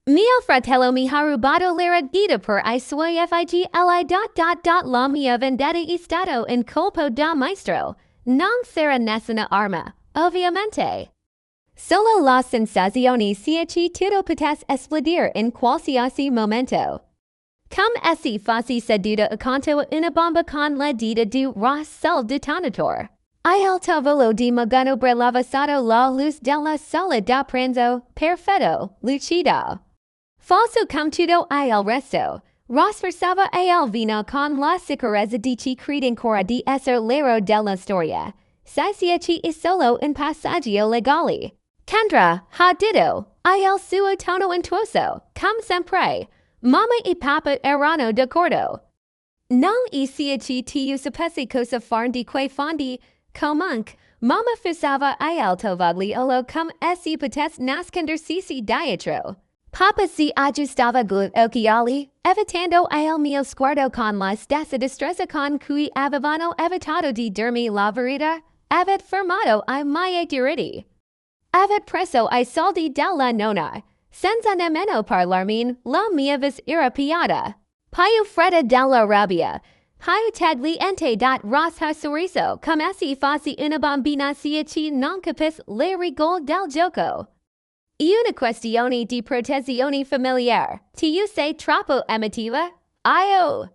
Mio Fratello mi ha rubato l'era guida per I suoi figli la mia vendetta Stato in Colpo Da Maestro. Non sarà nessuna arma, ovviamente. Solo la sensazione che tutto potesse esplodere in qualsiasi momento. Come essi fossi seduta accanto a una bomba con la dita du Rossel detonatore. Il tavolo di magano brillava sotto la luz della sala da pranzo, perfetto, lucido. Falso come tutto il resto, Ross versava il vino con la sicurezza di chi crede ancora di essere l'ero della storia. Sai che è solo un passaggio legale. Kendra ha detto, il suo tono intuoso, come sempre. Mamma e papa erano d'accordo. Non sia che tu sapessi cosa far di quei fondi, comunque, mamma fissava il tovagliolo come essi potesse nascondersi dietro. Papa si aggiustava gli occhiali, evitando il mio sguardo con la stessa destrezza con cui avevano evitato di dirmi la verità, avet fermato I miei diritti. Avet preso I soldi della nonna, senza nemmeno parlarmi, la mia vis era piata. Più fredda della rabbia, più tagliente dat rossa sorriso come essi fossi una bambina che non capisse le regole del gioco. Una questione di protezione familiare, tu sei troppo emotiva? Io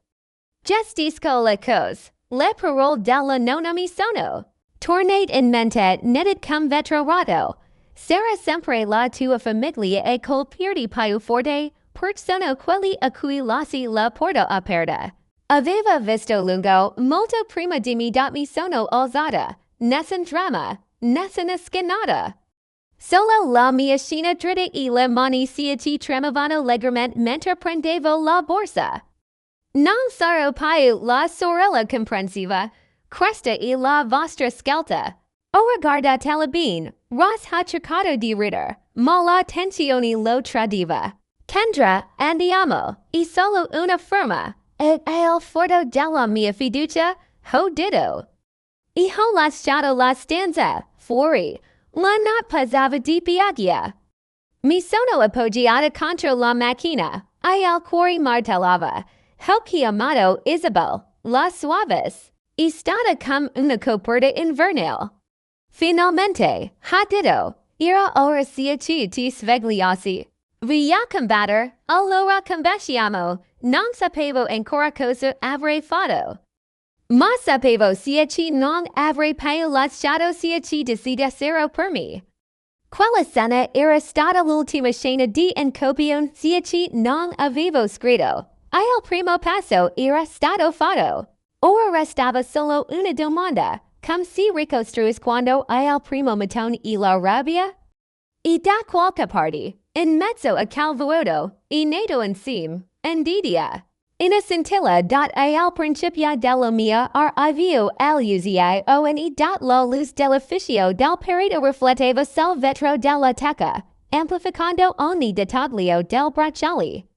gestisco le cose, le parole della nonna mi sono tornate in mente netted come vetro rotto. Sarà sempre la tua famiglia e colpirti più forte, perché sono quelli a cui lasci la porta aperta. Aveva visto lungo, molto prima di me dat mi sono alzata, nessun dramma, nessuna schianata. Solo la mia scena dritta e le mani che tremavano leggermente mentre prendevo la borsa. Non sarò più la sorella comprensiva, questa è la vostra scelta. Ora guardatela bene, Ross ha cercato di ridere, ma la tensione lo tradiva. Kendra, andiamo, è solo una firma, e il forte della mia fiducia, ho detto. E ho lasciato la stanza, fuori. La notte passava di piaggia. Mi sono appoggiata contro la macchina, il cuore martellava. Ho chiamato Isabel, la suavis. È stata come una coperta invernale. Finalmente, ha detto, era ora che ti svegliassi. Via combattere, allora combattiamo. Non sapevo ancora cosa avrei fatto. Ma sapevo che non avrei più lasciato che decidessero per me. Quella scena era stata l'ultima scena di incopione che non avevo scritto. Il primo passo era stato fatto. Ora restava solo una domanda. Come si ricostruisce quando il primo mattone e la rabbia? E da qualche parte, in mezzo a quel vuoto, è nato insieme, invidia. Una scintilla dat il principio della mia arrivo all'usione dat la luz dell'ufficio del perito rifletteva sul vetro della teca, amplificando ogni dettaglio del bracciale.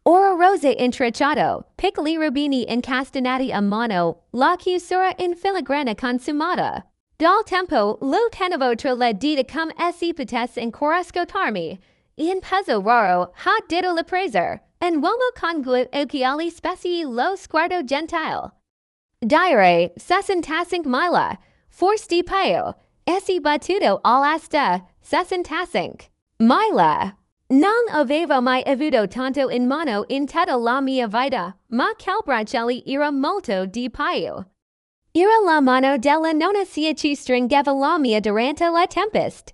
Ora rose intrecciato, piccoli rubini incastenati a mano, la chiusura in filigrana consumata. Dal tempo lo tenevo tra le dita come essi potesse ancora ascoltarmi. In peso raro ha detto la presa. En uomo con gli occhiali speci lo sguardo gentile. Dire, 65.000, forse di più, essi battuto all'asta, 65.000. Non avevo mai avuto tanto in mano in tutta la mia vita, ma quel bracciale era molto di più. Era la mano della nonna che stringeva la mia durante la tempesta.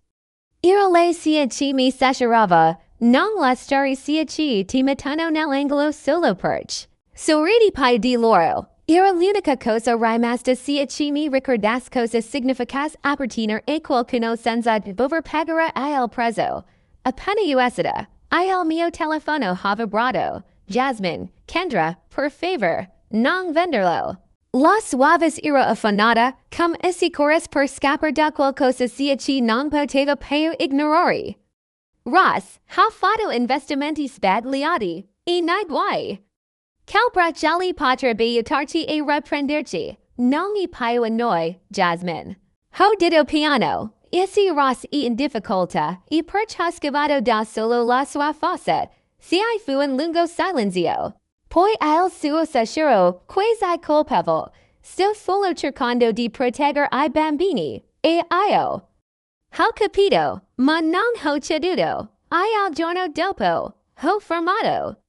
Era lei che mi scerava. Non la storia che ti mettono nell'angolo solo perch. Sorridi più di loro. Era l'unica cosa rimasta che mi ricordasse cosa significasse appartenere a qualcuno senza dover pagare il prezzo. Appena uscita, il mio telefono ha vibrato. Jasmine, Kendra, per favor, non venderlo. La suavis era affanata, come essi corres per scappare da qualcosa che non poteva più ignorare. Ross ha fatto investimenti sbagliati, e nei guai. Quel bracciale potrebbe aiutarci a riprenderci. Non è più a noi, Jasmine. Ho detto piano, essi Ross è in difficoltà, e perciò scavato da solo la sua fossa, si fu in lungo silenzio. Poi il suo sicuro, quasi colpevole, sto solo cercando di protegger I bambini, e io. Ho capito, ma non ho ceduto. Il giorno dopo, ho fermato.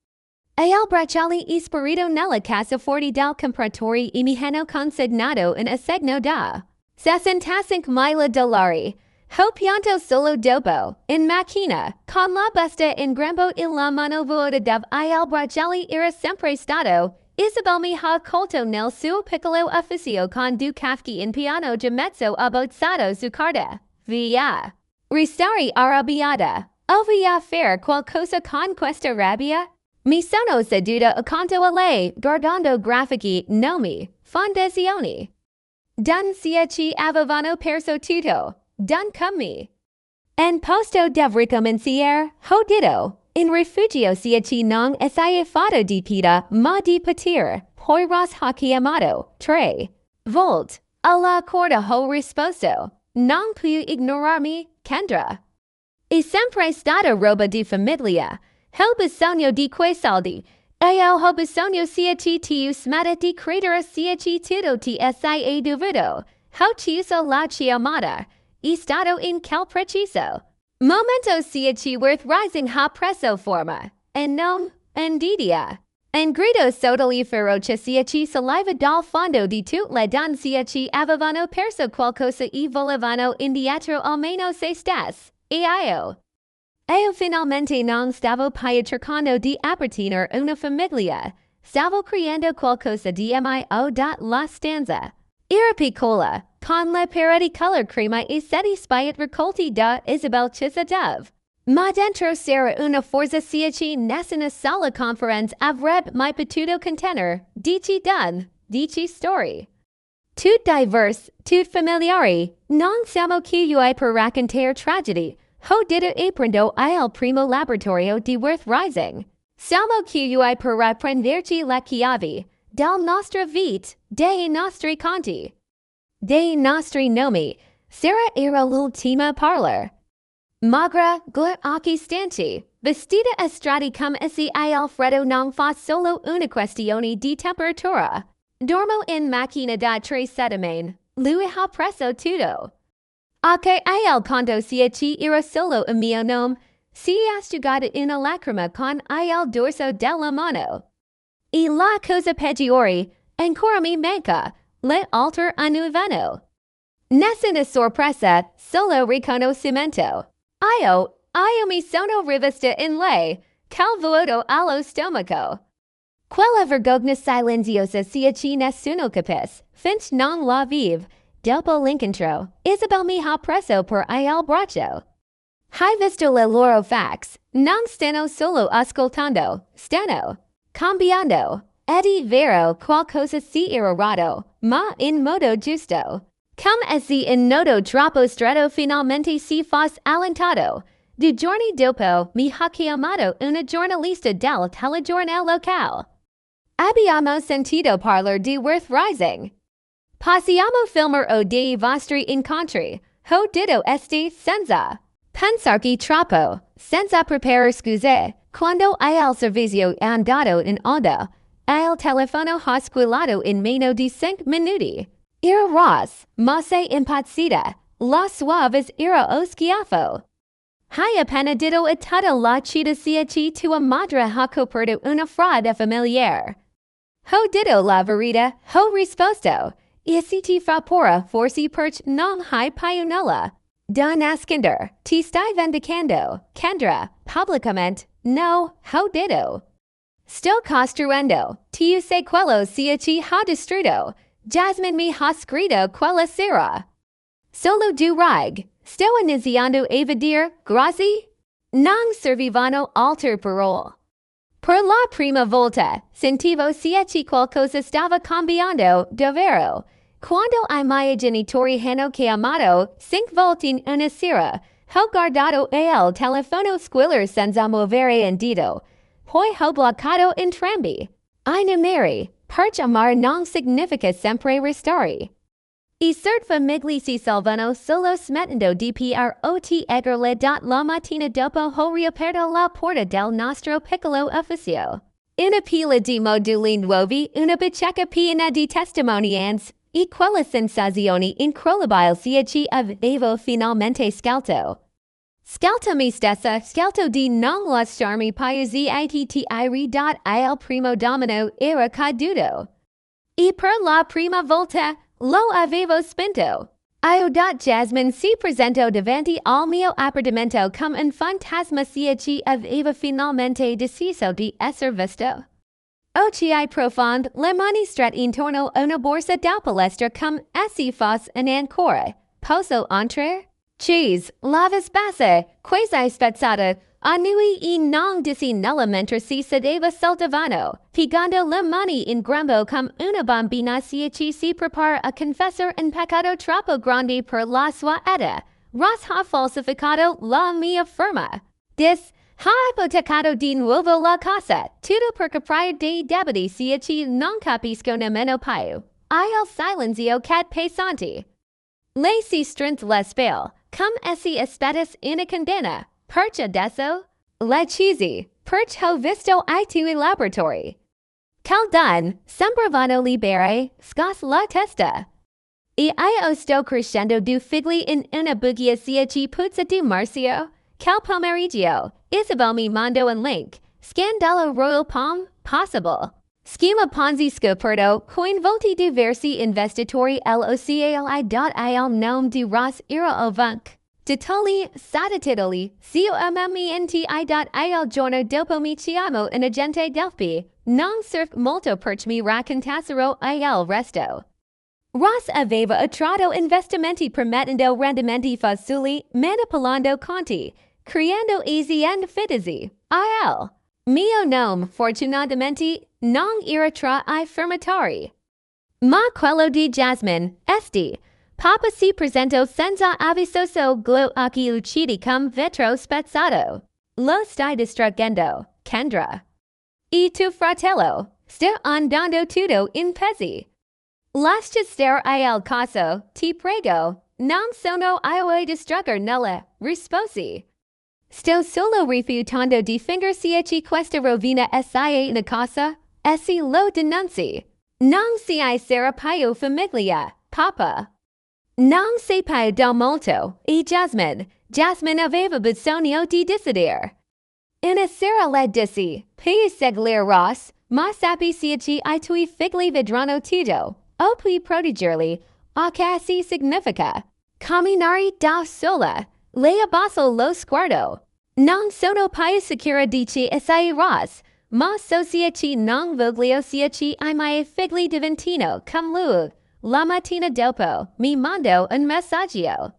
E il bracciale isparito nella cassaforte del compratore e mi hanno consegnato un assegno da 65.000 dollari. Ho pianto solo dopo, in macchina, con la busta in grembo e la mano vuota dove il bracciale era sempre stato. Isabel mi ha colto nel suo piccolo ufficio con due caffè in piano di mezzo abbozzato su carta. Via. Restare arrabbiata. Ovvia fare qualcosa con questa rabbia? Mi sono seduta accanto a lei, guardando grafici, nomi, fondazioni. Dun ci avevano perso tutto. Dun come. En posto di ricominciare, ho detto, in rifugio ci non essai fatto di pita, ma di patir, poi ros ha chiamato, 3 volt. Alla corda ho risposto, non puoi ignorarmi, Kendra. È sempre stata roba di famiglia. Ho bisogno di quei soldi. Io ho bisogno tu smetta di credere tutto ti sei dovuto. Ho chiuso la chiamata. È stato in quel preciso momento ci worth rising ha preso forma. E non, invidia. En grido sotto feroce ci saliva dal fondo di tutte le donne ci avevano perso qualcosa e volevano indietro almeno se stesse. E io finalmente non stavo più cercando di appartenere una famiglia. Stavo creando qualcosa di mio la stanza. Era piccola, con le pareti color crema e seti spiet raccolti da Isabel Chisadov. Ma dentro c'era una forza ci nessuna sola conferenza avrebbe mai potuto contenere. Dici done, dici storie. Tut diverse, tut familiari, non siamo qui per raccontare tragedy. Ho detto e prendo il primo laboratorio di worth rising. Siamo qui per riprenderci le chiavi del nostro vita, dei nostri conti, dei nostri nomi. Sera era l'ultima parlar. Magra, gli occhi stanchi, vestita a strati come se il freddo non fa solo una questione di temperatura. Dormo in macchina da 3 settimane. Lui ha preso tutto. Anche il conto ci era solo un mio nome. Si asciugata una lacrima con il dorso della mano. E la cosa peggiore, ancora mi manca, le altre annuvano. Nessuna sorpresa, solo riconoscimento. Io mi sono rivista in lei, cal vuoto allo stomaco. Quella vergogna silenziosa ci nessuno capis, finch non la vive. Dopo l'incontro, Isabel mi ha preso per il braccio. Hai visto le loro fax? Non stanno solo ascoltando, stanno cambiando. È vero qualcosa si era rotto, ma in modo giusto. Come se in nodo troppo stretto finalmente si fosse allentato. 2 giorni dopo mi ha chiamato una giornalista del telegiornale locale. Abbiamo sentito parlare di worth rising. Possiamo filmare dei vostri incontri. Ho detto senza pensarci troppo, senza preparare scuse. Quando il servizio è andato in onda, il telefono ha squillato in meno di 5 minuti. Era Ross, ma sei impazzita. La suaves era o schiaffo. Hai appena detto a tutta la città ci tua madre ha coperto una frode familiare. Ho detto la verità, ho risposto. E se ti fa paura forse perch non hai più nulla da nascondere. Ti stai vendicando, Kendra, pubblicamente. No, ho detto. Sto costruendo. Tu sei quello ci ha distrutto. Jasmine mi ha scritto quella sera. Solo 2 righe. Sto iniziando a vedere, grazie. Non servivano altre parole. Per la prima volta, sentivo ci qualcosa stava cambiando, davvero. Quando I miei genitori hanno chiamato 5 volte in una sera, ho guardato il telefono squillare senza muovere un dito. Poi ho bloccato entrambi. I numeri, perch amare non significa sempre restare. I cert famigli si salvano solo smettendo di prot egerle la mattina dopo ho riaperto la porta del nostro piccolo ufficio. Una pila di moduli nuovi, una bacheca piena di testimonianze, e quella sensazione incredibile ci avevo finalmente scalto. Scalto me stessa, scalto di non lasciarmi paesi il primo domino era caduto. E per la prima volta, lo avevo spento. Jasmine si presentò davanti al mio appartamento come un fantasma ci aveva finalmente deciso di esser visto. Occhi profondi, le mani strette intorno a una borsa da palestra come se fosse un ancora. Posso entrare? Cheese, lavis basse, quasi spezzata, annui e non dissi nulla mentre si sedeva sul divano, piegando le mani in grembo come una bambina si prepara a confessare un peccato troppo grande per la sua età. Ross ha falsificato la mia firma. Ha ipotecato di nuovo la casa, tutto per coprire dei debiti ci non capisco nemmeno più. Il silenzio cat pesanti. Lei si strinse le spalle, come se aspettas una condanna. Perch adesso? Le cheesy, perch ho visto I tuoi laboratori. Caldun, sembravano libere, scos la testa. E io sto crescendo due figli in una bugia ci puzza di marcio. Cal pomeriggio, Isabel mi mando un link. Scandalo royal palm, possible. Schema Ponzi scoperto, coinvolti diversi investitori locali.il nome di Ross era ovunque. Titoli, sottotitoli, comenti.il giorno dopo mi chiamo un agente Delphi, non surf molto perch mi raccontassero il resto. Ross aveva attratto investimenti promettendo rendimenti facili, manipolando conti, creando aziende fittizi. Il mio nome, fortunatamente, non era tra I firmatari. Ma quello di Jasmine, Papa si presentò senza avviso gli occhi lucidi come vetro spezzato. Lo stai distruggendo, Kendra. E tuo fratello, sta andando tutto in pezzi. Lascia stare il caso, ti prego, non sono io a distruggere nulla, risposi. Sto solo rifiutando di fingerci questa rovina in una casa, lo denunci. Non sarà più famiglia, papa. Non sei più del molto, e Jasmine aveva bisogno di decidere. Una sera le dissi, per seguire Ross, ma sappi ci I tuoi figli vedranno tutto, o puoi proteggerli, a che si significa. Camminare da sola. Le abbasso lo sguardo. Non sono più sicura di ci essere Ross, ma so ci non voglio ci I miei figli diventino come lui. La mattina dopo, mi mando un messaggio.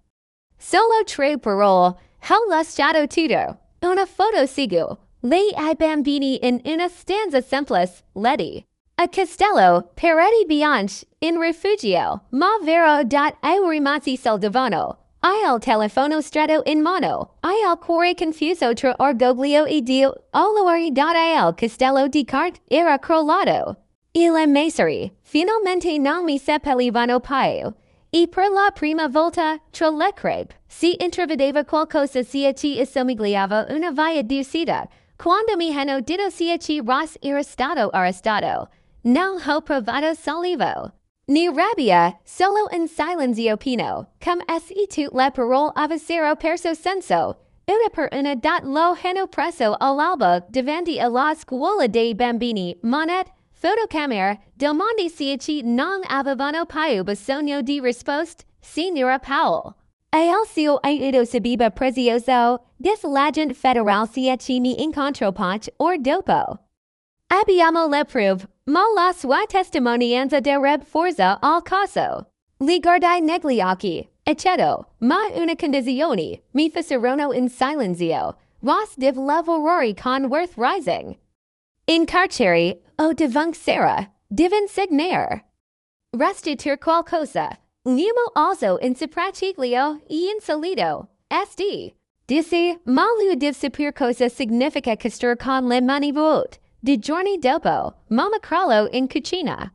Solo 3 parole, ho lasciato tutto. Una foto sigo. Lei ai bambini in una stanza semplice, Letty. A castello, pareti bianche, in rifugio, ma vero io rimasi sul divano. Il telefono stretto in mano, il cuore confuso tra orgoglio e Dio, allora il castello di carte era crollato. Le messeri, finalmente non mi seppellivano più. E per la prima volta, tra le crepe, si intravedeva qualcosa ci assomigliava una via d'uscita. Quando mi hanno detto ci Ross era stato arrestato, non ho provato sollievo. Ni rabbia, solo un silenzio pieno, come se tutte le parole avessero perso senso. Una per una lo hanno preso all'alba davanti alla scuola dei bambini, monete, fotocamere, domande ci non avevano più bisogno di risposte, signora Powell. Il suo aiuto sarebbe prezioso, l'agente federale ci mi incontro poco or dopo. Abbiamo le prove, ma la sua testimonianza darebbe forza al caso. Li guardai negli occhi, accetto, ma una condizione, mi fecerono in silenzio. Ross deve lavorare con worth rising. In carcere, o devunk sera, divin signare. Restituir qualcosa. L'uomo also in sopracciglio e insolito. Disse, ma lui deve sapere cosa significa castor con le mani vuote. Di giorni dopo, mamma crollo in cucina.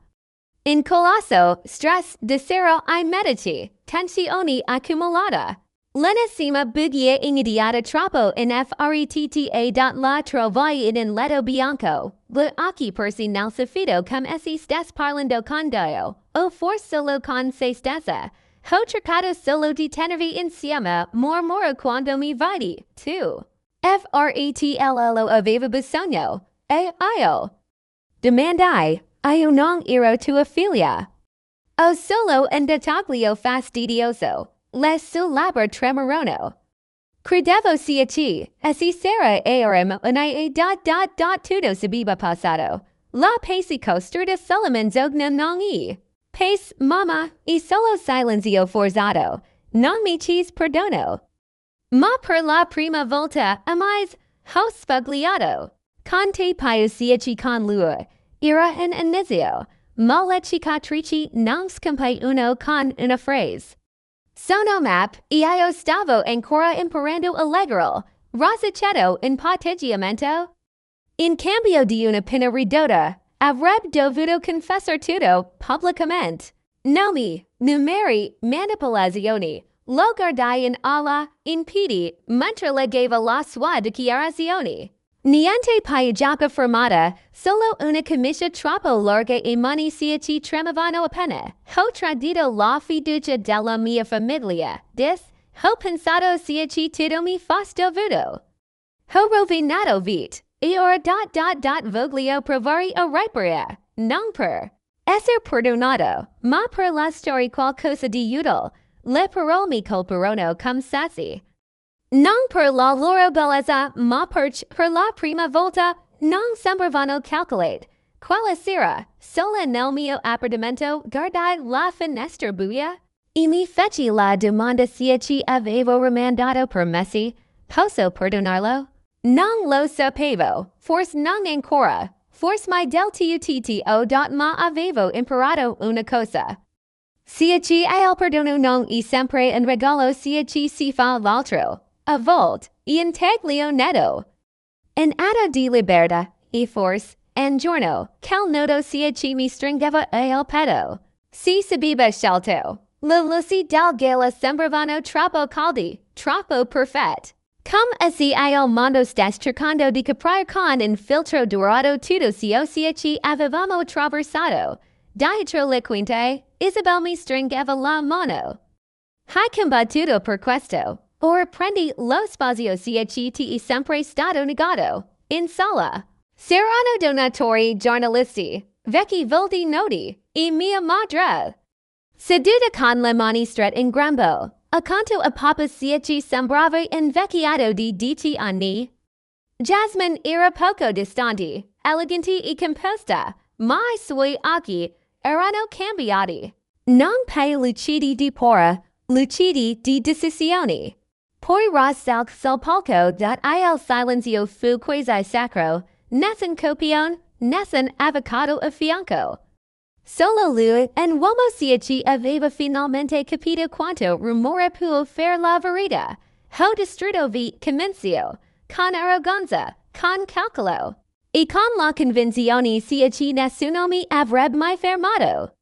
In colosso, stress, desero I medici, tensione accumulata. L'ennesima bugia iniziata troppo in fretta la trovai in letto bianco. Gli occhi persi nel soffietto come essi stess parlando con Dio, o forse solo con se stessa. Ho cercato solo di tenervi insieme, mormoro quando mi vidi, tu. Frattello aveva bisogno, e io. Domandai, io non ero tua figlia. O solo un dettaglio fastidioso. Le sue labbra tremorono. Credevo sia ci, essi sera eram unai tutto sabiba passato. La pace costruita Solomon zogna non e. Pace, mamma, e solo silenzio forzato. Non mi cis perdono. Ma per la prima volta, amais, ho sfogliato. Con te piusiaci con lui. Era un inizio. Ma le cicatrici non scompaiono con una frase. Sono map, io stavo ancora imparando allegro, rosicetto in patteggiamento. In cambio di una pena ridotta, avrebbe dovuto confessar tutto pubblicamente. Nomi, numeri, manipolazioni, lo guardai in alla, in piedi, mentre leggeva la sua dichiarazione. Niente piaggiata fermata, solo una camicia troppo larga e mani ci tremavano appena. Ho tradito la fiducia della mia famiglia, ho pensato ci tutto mi fosse dovuto. Ho rovinato vite, e ora voglio provare a riparare, non per essere perdonato, ma per la storia qualcosa di utile. Le parole mi colpirono come sassi. Non per la loro bellezza, ma per la prima volta, non sembravano calcolate. Quella sera, sola nel mio appartamento, guardai la finestra buia, e mi feci la domanda se ci avevo rimandato promessi. Posso perdonarlo? Non lo sapevo, forse non ancora, forse mai del tutto ma avevo imparato una cosa. Se ci il perdono non è sempre un regalo se ci si fa l'altro. A volte, integlio netto. Un atto di libertà, e forse, un giorno, quel nodo ci mi stringeva il petto. Si sabiba scelto. Le luci del gala sembravano troppo caldi, troppo perfette. Come essi il mondo stesse cercando di capire con un filtro dorato tutto ciò ci avevamo attraversato. Dietro le quinte, Isabel mi stringeva la mano. Hai combattuto per questo. Or prendi lo spazio ci ti sempre stato negato. In sala. Saranno donatori giornalisti, vecchi volti noti, e mia madre. Seduta con le mani strette in grembo, accanto a papa ci sembrava invecchiato di 10 anni. Jasmine era poco distante, elegante e composta, ma I suoi occhi erano cambiati. Non più lucidi di pora, lucidi di decisione. Poi Rosalk sul palco il silenzio fu quasi sacro, nessun copione, nessun avvocato a fianco. Solo lui, un uomo ci aveva finalmente capito quanto rumore può fare la verità. Ho distrutto vi convincio, con arroganza, con calcolo, e con la convinzione ci nessuno mi avrebbe mai fermato.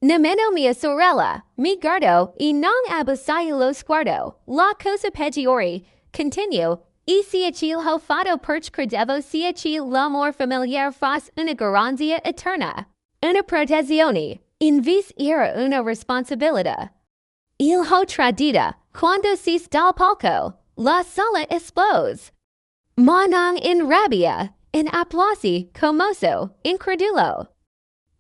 Nemmeno mia sorella, mi guardo, e non abbassai lo sguardo. La cosa peggiore, continuo, e ci ho fatto perché credevo ci l'amor familiare fosse una garanzia eterna. Una protezione, invece era una responsabilità. Il ho tradita, quando si dal palco, la sala esplose. Ma non in rabbia, in applausi, commosso, incredulo.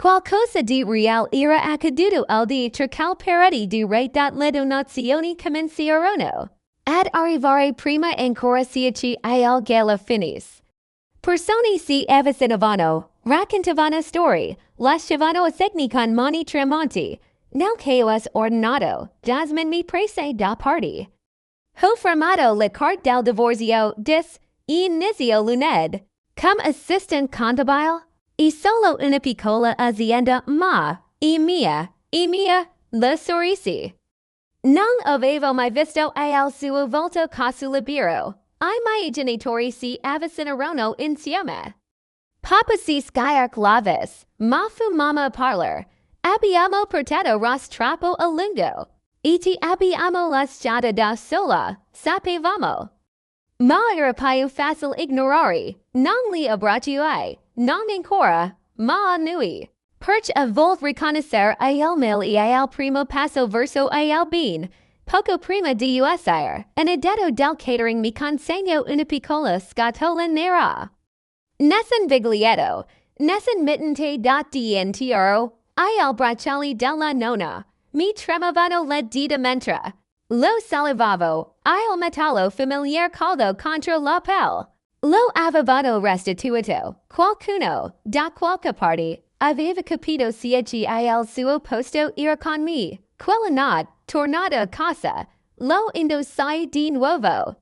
Qualcosa di real era accaduto al di tra calperati di re le donazioni cominciarono ad arrivare prima ancora ci il gala finis. Persone si avvicinavano, raccontavano storie, lasciavano segni con mani tremanti. Nel chaos ordinato, Jasmine mi prese da parte. Ho firmato le carte del divorzio inizio lunedì, come assistant contabile. E solo una piccola azienda ma, mia, le sorrisi. Non avevo mai visto il suo volto così libero. I miei genitori si avvicinarono insieme. Papa si schiar claves, ma fu mamma a parlar. Abbiamo portato rostrapo a lungo. E ti abbiamo lasciato da sola, sapevamo. Ma era più facile ignorare, non li abbracciai, non ancora, ma a noi. Perch a volt riconoscere il male e il primo passo verso il bene. Poco prima di uscire, un addetto del catering mi consegno una piccola scatola nera. Nessun biglietto, nessun mittente di intero, il bracciali della nonna. Mi tremavano le dita mentre lo salivavo, il metallo familiar caldo contro la pelle. Lo avevano restituito. Qualcuno, da qualche parte, aveva capito che il suo posto era con me. Quella notte, tornato a casa, lo indossai di nuovo.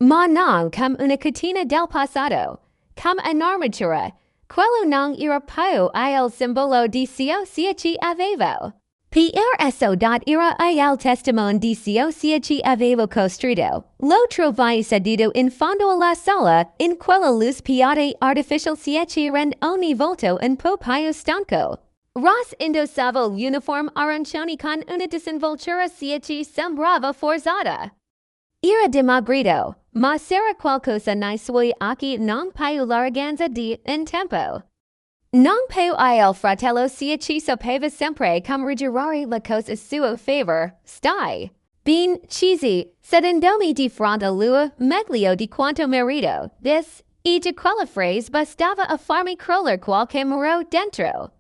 Ma non come una catena del passato, come un'armatura. Quello non era più il simbolo di ciò che avevo. Per esso era il testimone di ciò che avevo costruito. Lo trovai seduto in fondo alla sala, in quella luz piatta artificial che rende ogni volto un po' più stanco. Ross indossava l'uniforme arancione con una disinvoltura che sembrava forzata. Era dimagrito, ma c'era qualcosa nei suoi occhi non più l'arroganza di un tempo. Non più il fratello che sapeva sempre come rigirare le cose a suo favor, stai ben cheesy, sedendomi di fronte a lui, meglio di quanto merito, e di quella frase bastava a farmi crollare qualche muro dentro.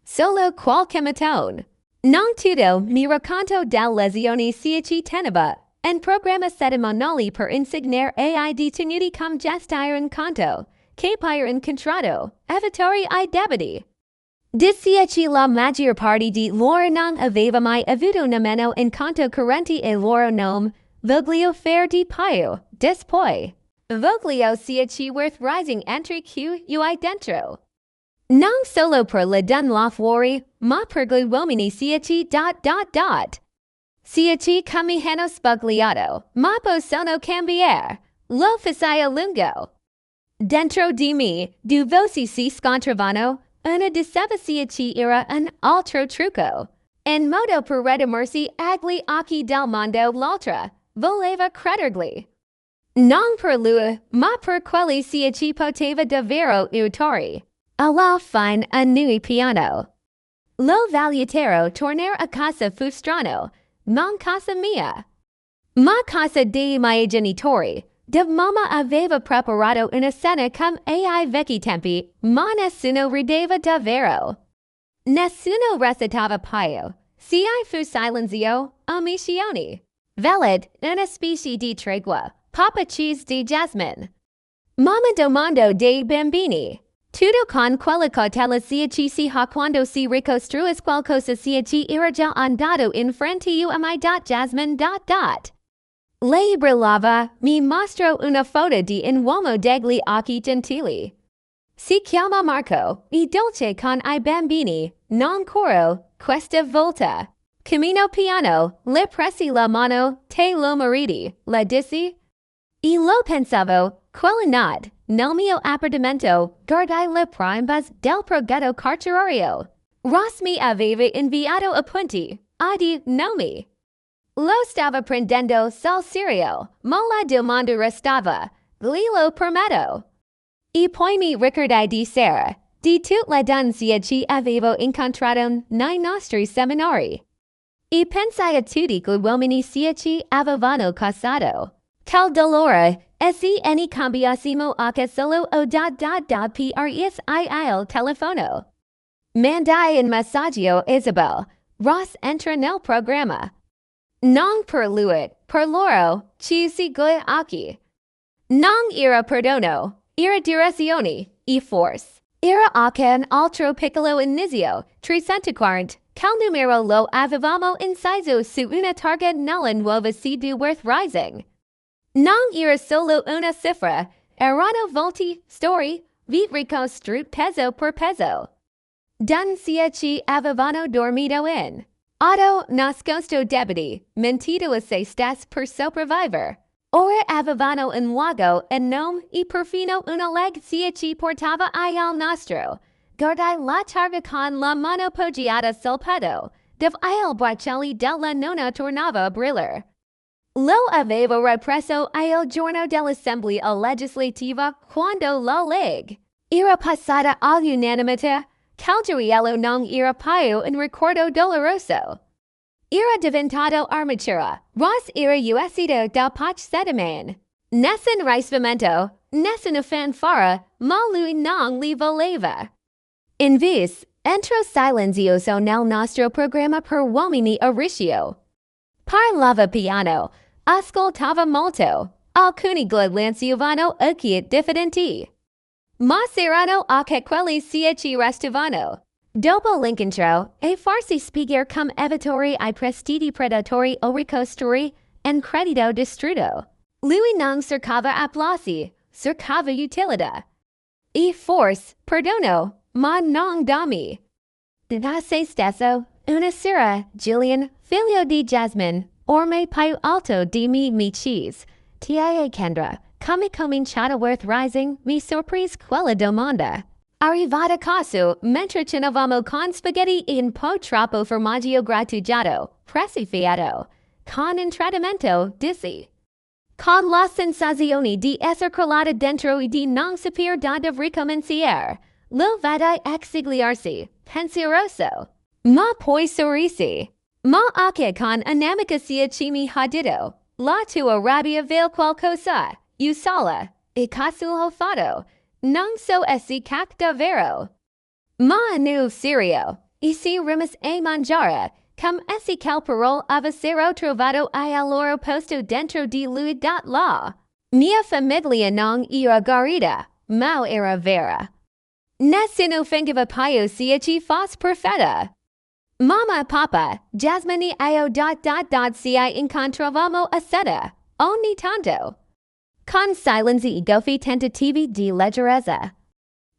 Solo qualche mattone. Non tutto mi racconto delle lezioni che teneva, un programma settimanale per insegnare ai detenuti come gestire un conto, capire un contratto, evitare I debiti. Dice che la maggior parte di loro non aveva mai avuto nemmeno un conto corrente e loro nome, voglio fare di più, poi. Voglio che worth rising entry qui dentro. Non solo per le donne fuori, ma per gli uomini che che come hanno spogliato, ma possono cambiare. Lo faccio a lungo. Dentro di me, due voci si scontravano, una diceva che era un altro trucco. Un modo per redimersi agli occhi del mondo, l'altra voleva credergli. Non per lui, ma per quelli che poteva davvero aiutare. Alla fine annui piano. Lo valutero tornare a casa fu strano, non casa mia, ma casa dei miei genitori. De mamma aveva preparato una cena come ai vecchi tempi, ma nessuno rideva davvero. Nessuno recitava più. Si fu silenzio, omissioni. Veled, una specie di tregua, papa cheese di jasmine. Mamma domando dei bambini. Tutto con quella cautela che si ha quando si ricostruis qualcosa che era già andato in frente a me. Jasmine. Lei brillava, mi mostrò una foto di un uomo degli occhi gentili. Si chiama Marco, e dolce con I bambini, non corro, questa volta. Cammino piano, le pressi la mano, te lo mariti, le dissi. E lo pensavo, quella notte, nel mio appartamento, guardai le prime buzz del progetto carcerario. Ross mi aveva inviato appunti, di nomi. Lo stava prendendo sul serio, ma la domanda restava, glielo prometto. E poi mi ricordai di Sarah, di tutte le donne che avevo incontrato nei nostri seminari. E pensai a tutti gli uomini che avevano casato. Cal dolore, e se ne cambiassimo anche solo o per il telefono. Mandai un messaggio Isabel. Ross entra nel programma. Non per lui, per loro, ci gli occhi. Non era perdono, era direzione, e forse. Era anche un altro piccolo inizio, 340, cal numero lo avevamo inciso su una targa nella nuova CD worth rising. Non era solo una cifra, erano volti, storie, ricostruite peso per peso. Donne che avevano dormito in. Auto nascosto debiti, mentito a se stas per sopravvivere. Ora avevano un luogo, un nome e perfino una leg che portava il nostro. guardai la targa con la mano poggiata sul petto, dev il bracciali della nona tornava a briller. Lo avevo represso il giorno dell'assemblea legislativa quando la leg era passata all'unanimità. Calgeriello non era più in ricordo doloroso. Era diventato armatura, Ross era uscito da poche settimane. Nessun rispetto, nessuna fanfara, ma lui non li voleva. Invece, entro silenzioso nel nostro programma per uomini a rischio. Parlava piano, ascoltava molto, alcuni glanciavano occhi diffidenti. Ma s'erano anche quelli che ci restavano. Dopo l'incontro, e farsi spiegare come evitore I prestiti predatori o ricostori, en credito distrutto. Lui non cercava applausi, cercava utilità. E forse, perdono, ma non dammi. Da se stesso, una sera, Julian, figlio di Jasmine, ormai più alto di me micis, tia Kendra, come cominciato worth rising, mi sorprise quella domanda. Arrivata a casa, mentre cenavamo con spaghetti e un po' troppo formaggio grattugiato, presifiato, con un tradimento, dissi. Con la sensazione di esser crollata dentro e di non saper dove ricominciare, lo vadai exigliarsi, pensieroso. Ma poi sorrisi. Ma anche con un'amica ci mi ha detto, la tua rabbia vale qualcosa, io sola, e casual ho fatto. Non so essi cac davvero. Ma nu serio, e si rimas a mangiare, come essi calperol avessero trovato il loro posto dentro di lui. La mia famiglia non era garita, ma era vera. Nessuno fingeva più se ci fosse perfetta. Mamma e papa, Jasmine e io ci incontravamo a sera, ogni tanto. Con silenzi e goffi tentativi di leggerezza.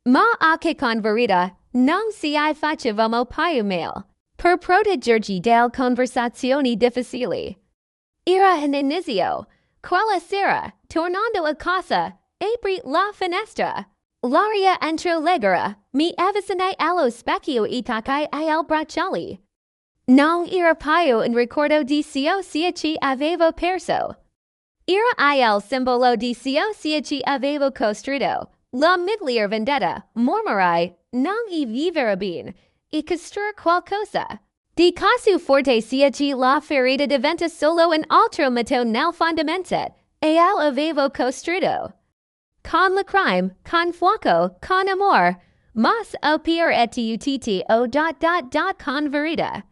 Ma anche con verità, non ci facevamo più male, per proteggerci dalle conversazioni difficili. Era un inizio. Quella sera, tornando a casa, apri la finestra. L'aria entrò leggera, mi avvicinai allo specchio e toccai il bracciali. Non era più in ricordo di ciò che ci avevo perso. Era il simbolo di ciò che ci avevo costruito, la miglior vendetta, mormorai, non i vivere bene, e costruire qualcosa. Di casu forte che ci la ferita diventa solo un altro mito nel fondamento, e il avevo costruito. Con la crime, con fuoco, con amor, mas opir et utt o con verita.